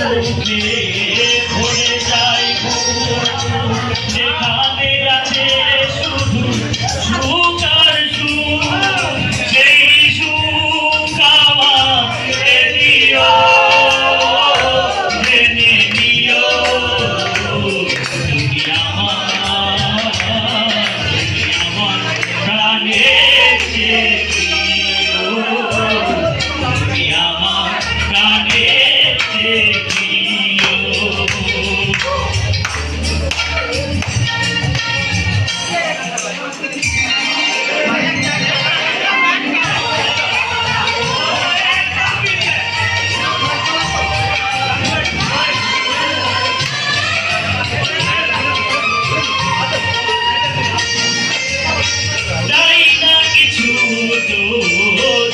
ভরে যায় যেখানে আছে শুধু সুখ আর সুখ, সেই সুখ আমাকে দিও, জেনে নিও তুমি আমার প্রাণের চেয়ে প্রিয়, তুমি আমার প্রাণের চেয়ে প্রিয়।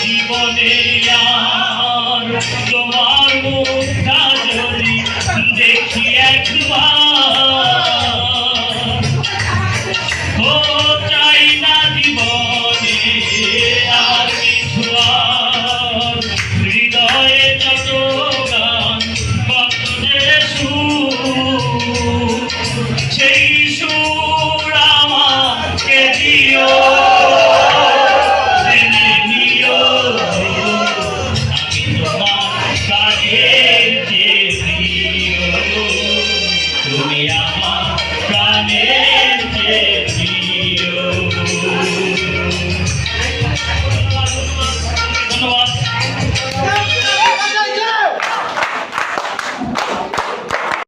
জীবনে আর তোমার